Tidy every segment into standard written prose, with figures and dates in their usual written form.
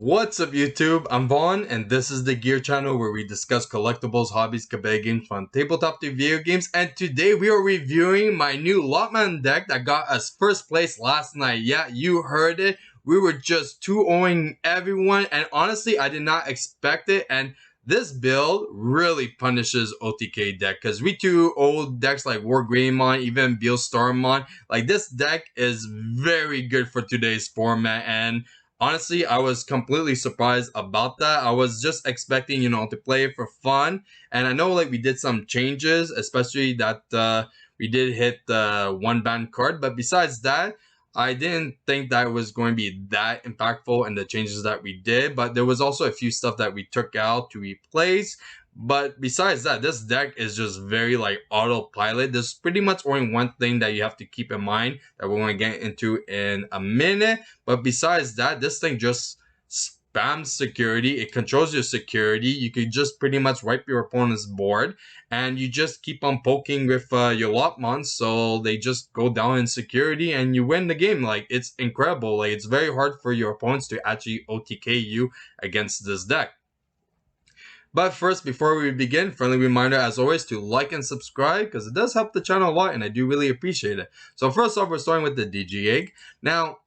What's up YouTube? I'm Vaughn and this is the Gear channel where we discuss collectibles, hobbies, cabaret games from tabletop to video games, and today we are reviewing my new Lopmon deck that got us first place last night. Yeah, you heard it. We were just 2-0ing everyone, and honestly I did not expect it, and this build really punishes OTK deck because we 2-0 decks like VaughnGear, even Starmon. Like, this deck is very good for today's format, and honestly, I was completely surprised about that. I was just expecting, to play it for fun. And I know, like, we did some changes, especially that we did hit the one ban card. But besides that, I didn't think that it was going to be that impactful in the changes that we did. But there was also a few stuff that we took out to replace. But besides that, this deck is just very like autopilot. There's pretty much only one thing that you have to keep in mind that we're going to get into in a minute. But besides that, this thing just spams security. It controls your security. You can just pretty much wipe your opponent's board, and you just keep on poking with your Lopmon, so they just go down in security, and you win the game. Like, it's incredible. Like, it's very hard for your opponents to actually OTK you against this deck. But first, before we begin, friendly reminder as always to like and subscribe because it does help the channel a lot and I do really appreciate it. So first off, we're starting with the Digi Egg. Now,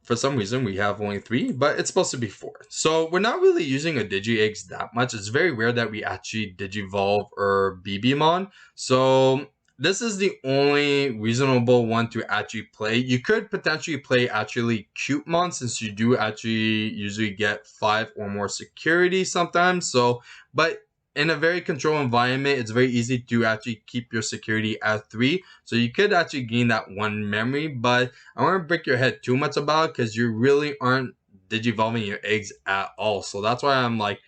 for some reason, we have only 3, but it's supposed to be 4. So we're not really using a Digi Eggs that much. It's very rare that we actually Digivolve or BBmon. So this is the only reasonable one to actually play. You could potentially play actually Cutemon, since you do actually usually get 5 or more security sometimes. So, but in a very controlled environment, it's very easy to actually keep your security at 3. So you could actually gain that 1 memory, but I don't want to break your head too much about it because you really aren't digivolving your eggs at all. So that's why I'm like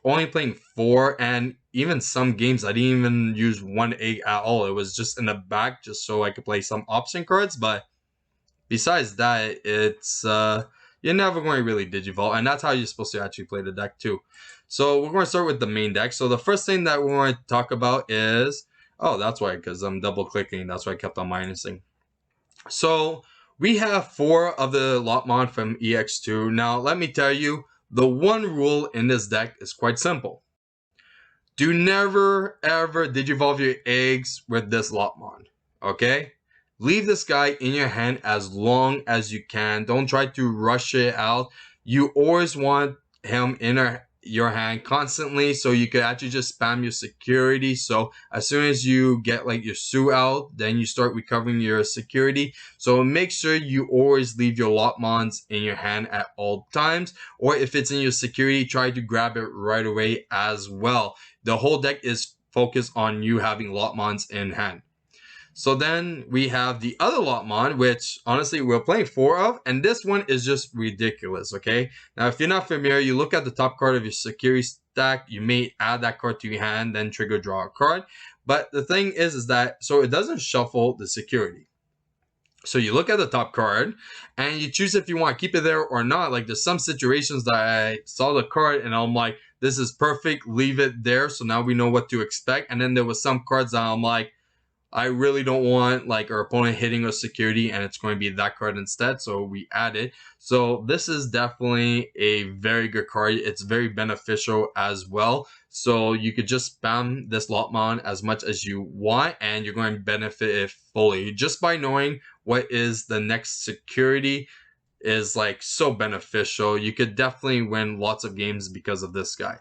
only playing 4, and even some games I didn't even use 1 egg at all. It was just in the back just so I could play some option cards, but besides that, it's you're never going to really digivolve, and that's how you're supposed to actually play the deck too. So we're going to start with the main deck. So the first thing that we're going to talk about is, oh, that's why, because I'm double clicking, that's why I kept on minusing. So we have 4 of the Lopmon from EX2. Now let me tell you, the one rule in this deck is quite simple. Do never ever digivolve your eggs with this Lopmon, okay? Leave this guy in your hand as long as you can. Don't try to rush it out. You always want him in your hand constantly, so you could actually just spam your security. So as soon as you get like your Sue out, then you start recovering your security. So make sure you always leave your Lopmons in your hand at all times, or if it's in your security, try to grab it right away as well. The whole deck is focused on you having Lopmons in hand. So then we have the other Lopmon, which honestly we're playing 4 of, and this one is just ridiculous, okay? Now, if you're not familiar, you look at the top card of your security stack, you may add that card to your hand, then trigger draw a card. But the thing is that, so it doesn't shuffle the security. So you look at the top card and you choose if you want to keep it there or not. Like, there's some situations that I saw the card and I'm like, this is perfect, leave it there. So now we know what to expect. And then there was some cards that I'm like, I really don't want like our opponent hitting us security, and it's going to be that card instead, so we add it. So this is definitely a very good card. It's very beneficial as well. So you could just spam this Lopmon as much as you want, and you're going to benefit it fully. Just by knowing what is the next security is like so beneficial. You could definitely win lots of games because of this guy.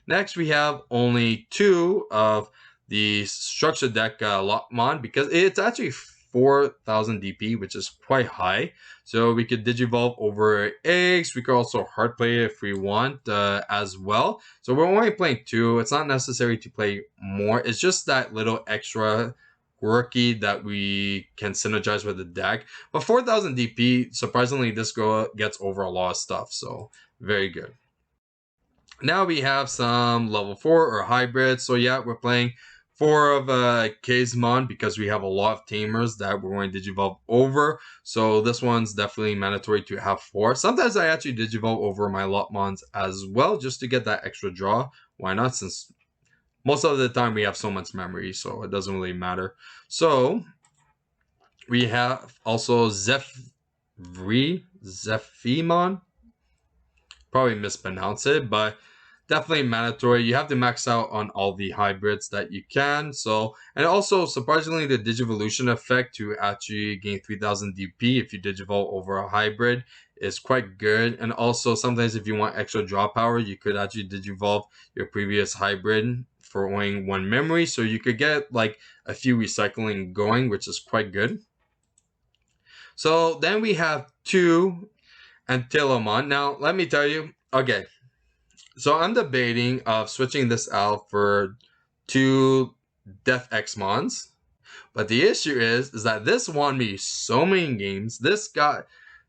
Next, we have only 2 of the structure deck Lopmon, because it's actually 4,000 DP, which is quite high. So we could digivolve over eggs. We could also hard play if we want as well. So we're only playing 2. It's not necessary to play more. It's just that little extra quirky that we can synergize with the deck. But 4,000 DP, surprisingly, this gets over a lot of stuff. So very good. Now we have some level 4 or hybrid. So yeah, we're playing 4 of Kazemon because we have a lot of tamers that we're going to digivolve over. So this one's definitely mandatory to have 4. Sometimes I actually digivolve over my Lopmons as well, just to get that extra draw. Why not? Since most of the time we have so much memory, so it doesn't really matter. So we have also Zephimon. probably mispronounce it, but definitely mandatory. You have to max out on all the hybrids that you can. So, and also surprisingly, the Digivolution effect to actually gain 3000 DP if you Digivolve over a hybrid is quite good. And also sometimes if you want extra draw power, you could actually Digivolve your previous hybrid for only one memory. So you could get like a few recycling going, which is quite good. So then we have 2 Antilomon. Now, let me tell you, okay, so I'm debating of switching this out for 2 Death Xmons. But the issue is that this won me so many games. This got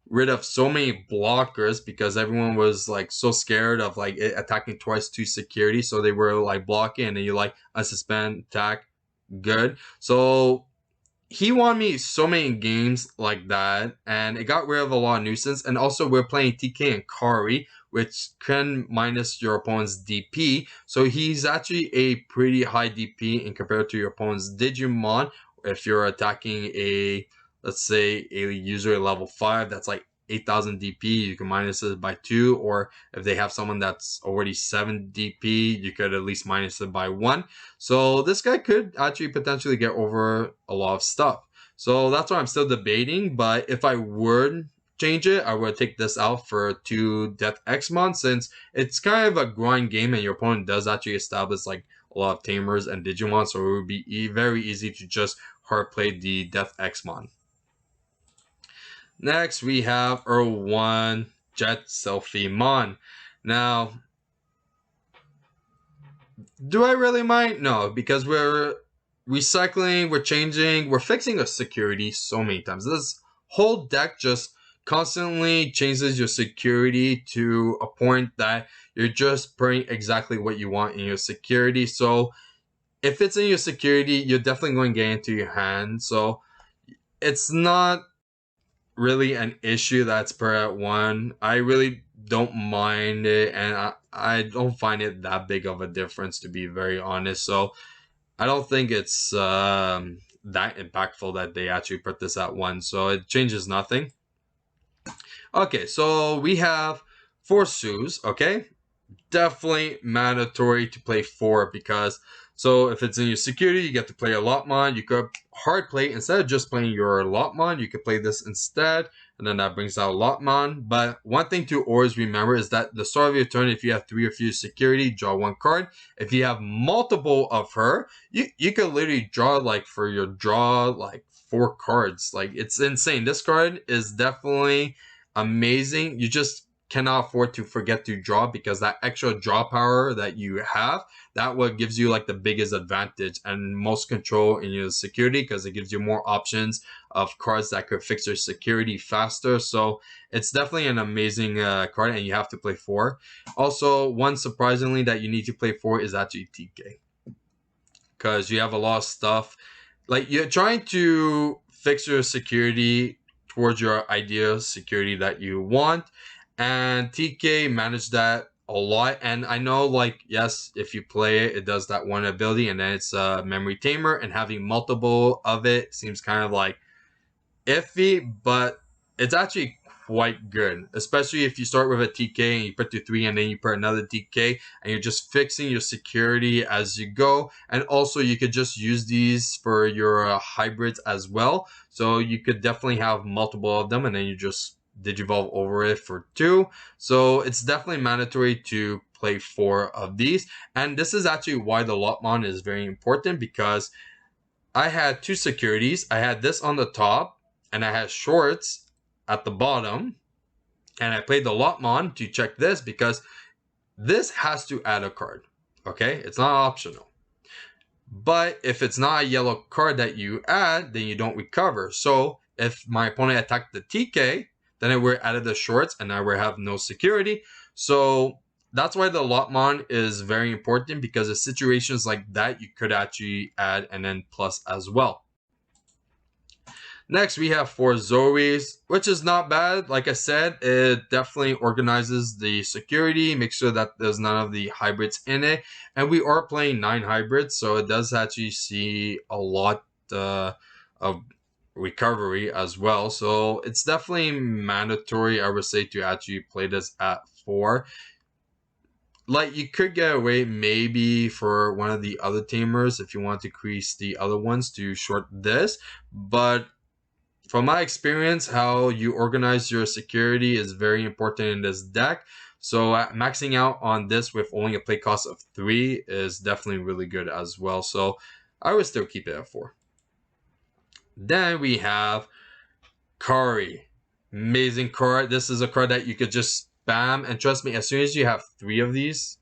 rid of so many blockers because everyone was like so scared of like it attacking twice to security. So they were like blocking and then you like unsuspend attack good. So he won me so many games like that, and it got rid of a lot of nuisance. And also, we're playing TK and Kari, which can minus your opponent's DP. So he's actually a pretty high DP in compared to your opponent's Digimon. If you're attacking a, let's say, a user level 5 that's like 8000 DP, you can minus it by 2. Or if they have someone that's already 7 DP, you could at least minus it by 1. So this guy could actually potentially get over a lot of stuff. So that's why I'm still debating. But if I would change it, I would take this out for 2 Death Xmon, since it's kind of a grind game and your opponent does actually establish like a lot of Tamers and Digimon. So it would be very easy to just hard play the Death Xmon. Next, we have 1 Jet Selfie Mon. Now, do I really mind? No, because we're recycling, we're changing, we're fixing a security so many times. This whole deck just constantly changes your security to a point that you're just putting exactly what you want in your security. So if it's in your security, you're definitely going to get into your hand. So it's not really an issue that's per at 1. I really don't mind it, and I don't find it that big of a difference, to be very honest. So I don't think it's that impactful that they actually put this at 1. So it changes nothing. Okay, so we have 4 Sues, okay? Definitely mandatory to play 4 because so if it's in your security, you get to play a Lopmon. You could hard play instead of just playing your Lopmon, you could play this instead, and then that brings out Lopmon. But one thing to always remember is that the start of your turn, if you have 3 or fewer security, draw 1 card. If you have multiple of her, you could literally draw like for your draw like 4 cards. Like it's insane. This card is definitely amazing. You just cannot afford to forget to draw, because that extra draw power that you have, that what gives you like the biggest advantage and most control in your security, because it gives you more options of cards that could fix your security faster. So it's definitely an amazing card, and you have to play 4. Also, one surprisingly that you need to play 4 is actually TK, because you have a lot of stuff like you're trying to fix your security towards your ideal security that you want, and TK managed that a lot. And I know, like, yes, if you play it, it does that one ability, and then it's a memory tamer, and having multiple of it seems kind of like iffy, but it's actually quite good, especially if you start with a TK and you put to 3 and then you put another TK and you're just fixing your security as you go. And also you could just use these for your hybrids as well. So you could definitely have multiple of them and then you just Digivolve over it for 2. So it's definitely mandatory to play 4 of these. And this is actually why the Lopmon is very important, because I had 2 securities. I had this on the top and I had shorts at the bottom, and I played the Lopmon to check this because this has to add a card. Okay, it's not optional. But if it's not a yellow card that you add, then you don't recover. So if my opponent attacked the TK, then I would added the shorts and I would have no security. So that's why the Lopmon is very important, because in situations like that, you could actually add and then plus as well. Next, we have 4 Zoes, which is not bad. Like I said, it definitely organizes the security, makes sure that there's none of the hybrids in it. And we are playing 9 hybrids, so it does actually see a lot of recovery as well. So it's definitely mandatory, I would say, to actually play this at 4. Like, you could get away maybe for one of the other tamers if you want to increase the other ones to short this, but from my experience, how you organize your security is very important in this deck. So maxing out on this with only a play cost of 3 is definitely really good as well. So I would still keep it at 4. Then we have Kari. Amazing card. This is a card that you could just spam, and trust me, as soon as you have 3 of these,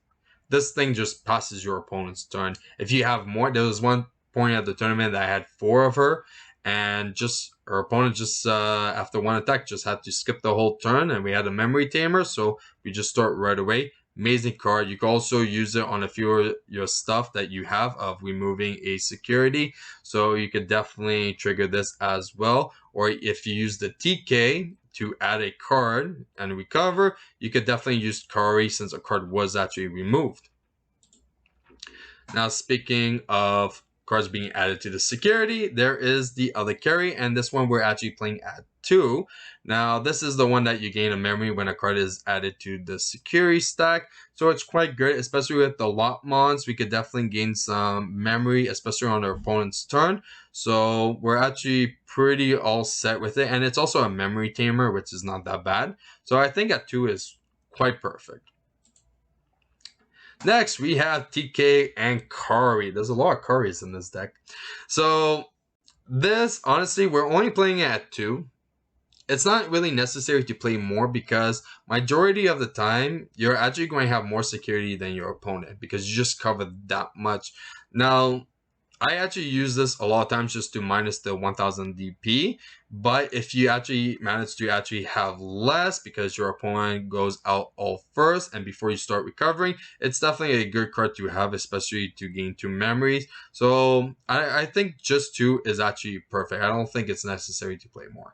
this thing just passes your opponent's turn. If you have more, there was one point at the tournament that I had 4 of her, and just her opponent just after one attack just had to skip the whole turn, and we had a memory tamer, so we just start right away. Amazing card. You can also use it on a few of your stuff that you have of removing a security, so you could definitely trigger this as well. Or if you use the TK to add a card and recover, you could definitely use Kari since a card was actually removed. Now, speaking of cards being added to the security, there is the other carry, and this one we're actually playing at 2. Now, this is the one that you gain a memory when a card is added to the security stack, so it's quite good, especially with the Lopmons. We could definitely gain some memory, especially on our opponent's turn, so we're actually pretty all set with it, and it's also a memory tamer, which is not that bad, so I think at 2 is quite perfect. Next, we have TK and Kari. There's a lot of Karis in this deck. So, this, honestly, we're only playing it at 2. It's not really necessary to play more because majority of the time, you're actually going to have more security than your opponent because you just covered that much. Now, I actually use this a lot of times just to minus the 1000 DP, but if you actually manage to actually have less because your opponent goes out all first and before you start recovering, it's definitely a good card to have, especially to gain 2 memories. So I think just 2 is actually perfect. I don't think it's necessary to play more.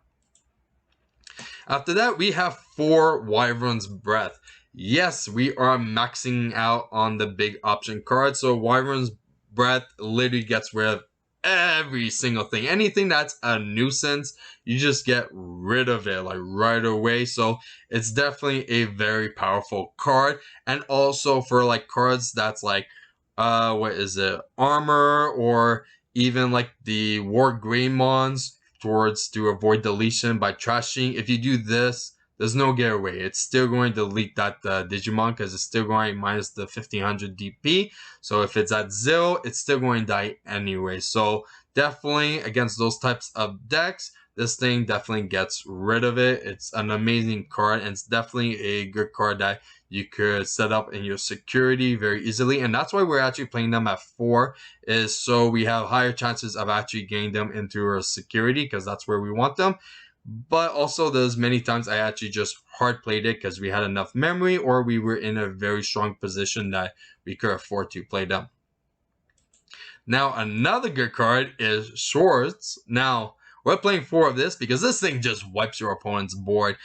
After that, we have 4 Wyvern's Breath. Yes, we are maxing out on the big option card, so Wyvern's Breath literally gets rid of every single thing. Anything that's a nuisance, you just get rid of it like right away. So it's definitely a very powerful card. And also for like cards that's like what is it, armor, or even like the War Greymons towards to avoid deletion by trashing. If you do this, there's no getaway. It's still going to delete that Digimon because it's still going minus the 1500 DP. So if it's at 0, it's still going to die anyway. So definitely against those types of decks, this thing definitely gets rid of it. It's an amazing card, and it's definitely a good card that you could set up in your security very easily. And that's why we're actually playing them at 4, is so we have higher chances of actually getting them into our security because that's where we want them. But also there's many times I actually just hard played it because we had enough memory or we were in a very strong position that we could afford to play them. Now another good card is Swords. Now we're playing 4 of this because this thing just wipes your opponent's board.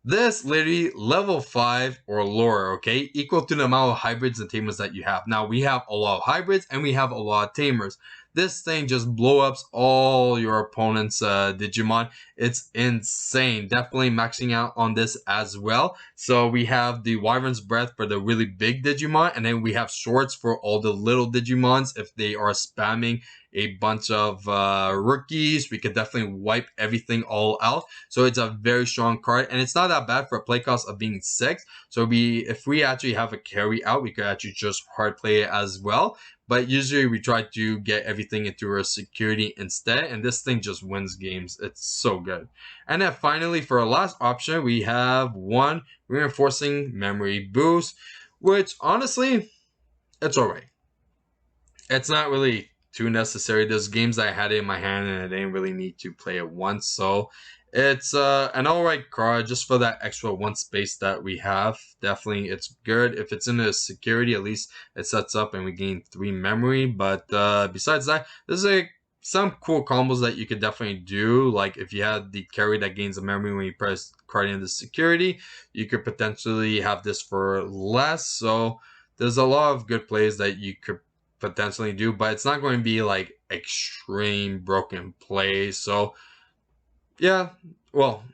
This literally level 5 or lower, okay, equal to the amount of hybrids and tamers that you have. Now we have a lot of hybrids and we have a lot of tamers. This thing just blow ups all your opponent's Digimon. It's insane. Definitely maxing out on this as well. So we have the Wyvern's Breath for the really big Digimon, and then we have Swords for all the little Digimons. If they are spamming a bunch of rookies, we could definitely wipe everything all out. So it's a very strong card, and it's not that bad for a play cost of being 6. So if we actually have a carry out, we could actually just hard play it as well. But usually we try to get everything into our security instead, and this thing just wins games. It's so good. And then finally, for our last option, we have 1 Reinforcing Memory Boost, which honestly, it's alright. It's not really too necessary. There's games I had it in my hand and I didn't really need to play it once, so it's an alright card just for that extra 1 space that we have. Definitely it's good. If it's in the security, at least it sets up and we gain 3 memory. But besides that, there's some cool combos that you could definitely do. Like if you had the carry that gains a memory when you press card into security, you could potentially have this for less. So there's a lot of good plays that you could potentially do, but it's not going to be like extreme broken plays. So Yeah, well,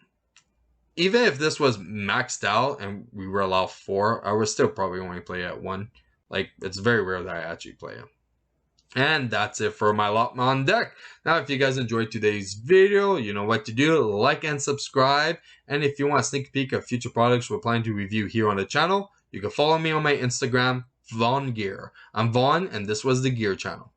even if this was maxed out and we were allowed 4, I would still probably only play at 1. Like, it's very rare that I actually play it. And that's it for my Lopmon deck. Now, if you guys enjoyed today's video, you know what to do. Like and subscribe. And if you want a sneak peek of future products we're planning to review here on the channel, you can follow me on my Instagram, VaughnGear. I'm Vaughn, and this was the Gear Channel.